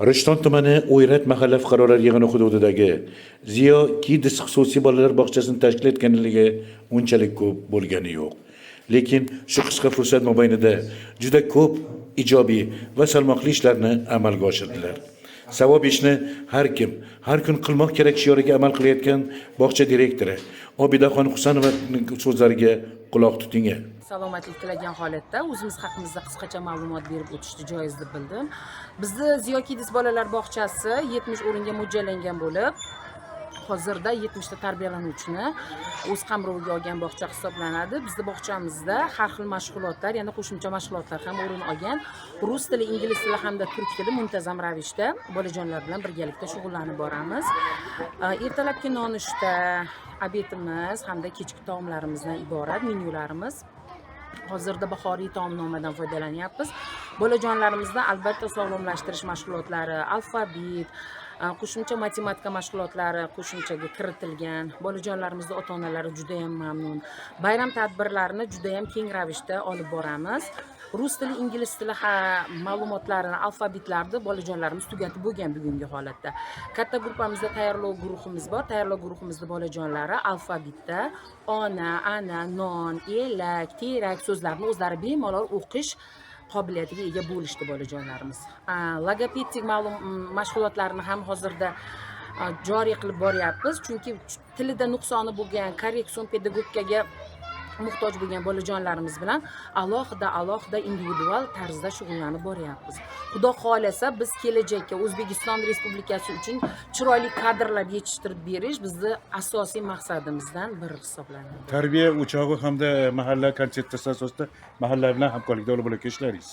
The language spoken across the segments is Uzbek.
Rishton tumani O'yrat mahalla fuqarolar yig'ini hududidagi Ziyo Kids xususiy bolalar bog'chasini tashkil etganligi unchalik ko'p bo'lgani yo'q. Lekin shu qisqa fursat mobaynida juda ko'p ijobiy va salmoqli ishlarni amalga oshirdilar. Savob ishni har kun qilmoq kerak shioriga amal qilayotgan bog'cha direktori Obidaxon Husanovning so'zlariga quloq tuting. Salomatlik tilagan holatda o'zimiz haqimizda qisqacha ma'lumot berib o'tishni joiz deb bildim. Bizni Ziyo Kids bolalar bog'chasi 70 o'ringa mo'ljallangan bo'lib, hozirda 70 ta tarbiyalanuvchini o'z qamroviga olgan bog'cha hisoblanadi. Bizning bog'chamizda har xil mashg'ulotlar, yana qo'shimcha mashg'ulotlar ham o'rin olgan. Rus tili, ingliz tili hamda turk tili muntazam ravishda bolajonlar bilan birgalikda shug'ullanib boramiz. Ertalabki nonushta, obedimiz hamda kechki taomlarimizdan iborat menyularimiz. Hozirda bahoriy taomnomadan foydalanyapmiz. Bolajonlarimizda albatta sog'lomlashtirish mashg'ulotlari, alfabet, qo'shimcha matematika mashg'ulotlari qo'shimchaga kiritilgan. Bolajonlarimizning ota-onalari juda ham mamnun. Bayram tadbirlarini juda ham keng ravishda olib boramiz. Rus tili, ingliz tili ma'lumotlarini, alfabetlarni bolajonlarimiz tugatib bo'lgan bugungi holatda. Katta gruppamizda tayyorlov guruhimiz bor. Tayyorlov guruhimizda bolajonlari alfabetda ona, ana, non, elak, terak so'zlarni o'zlari bemalol o'qish qobiliyatiga ega bo'lishdi bolajonlarimiz. Logopedik mashg'ulotlarni ham hozirda joriy qilib boryapmiz, chunki tilida nuqsoni bo'lgan, korreksion pedagogikaga muhtoj bo'lgan bolajonlarimiz bilan alohida individual tarzda shug'ullanib boryapmiz. Xudo xolasa biz kelajakka O'zbekiston Respublikasi uchun chiroyli kadrlar yetishtirib berish bizning asosiy maqsadimizdan biri hisoblanadi. Tarbiya o'chog'i hamda mahalla konsepsiyasi asosida mahalla bilan hamkorlikda olib borayotgan ishlaringiz.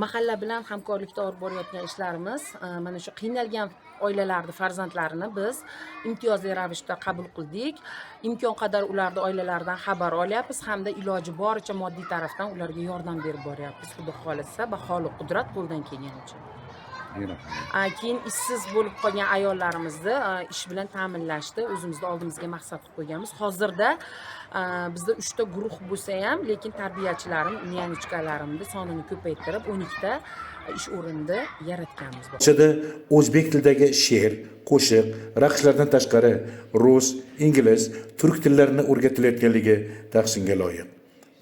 Mahalla bilan hamkorlikda olib borayotgan ishlarimiz mana shu qiynalgan oilalarning farzandlarini biz imtiyozli ravishda qabul qildik. Imkon qadar ularning oilalaridan xabar olyapmiz hamda iloji boricha moddiy tarafdan ularga yordam berib boryapmiz. Xudo xolasa va holi qudrat qo'ldan kelganicha. Keyin ishsiz bo'lib qolgan ayollarimizni ish bilan ta'minlashda o'zimizni oldimizga maqsad qilib qo'yganmiz. Hozirda bizda 3 ta guruh bo'lsa ham, lekin tarbiyachilarim, nyanichkalarimni sonini ko'paytirib 12 ta ish o'rinida yaratganmiz. Bog'chada o'zbek tilidagi she'r, qo'shiq, raqslardan tashqari rus, ingliz, turk tillarini o'rgatilayotganligi tahsinga loyiq.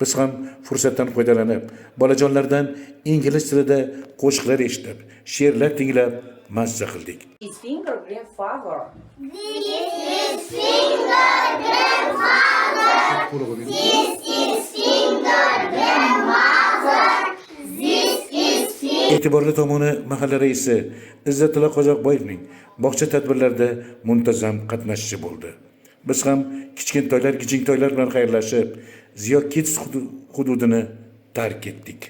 Biz ham fursatdan foydalanib, bolajonlardan ingliz tilida qo'shiqlar eshitib, she'rlar tinglab mazza qildik. His finger grandfather. This is finger grandfather. This is finger grandmother. This is finger. E'tiborli tomoni mahalla raisi Izzatilla Qozoqboyevning bog'cha tadbirlarida muntazam qatnashishi bo'ldi. Biz ham kichkintoylar bilan xayrlashib, Ziyo Kids hududini tark etdik.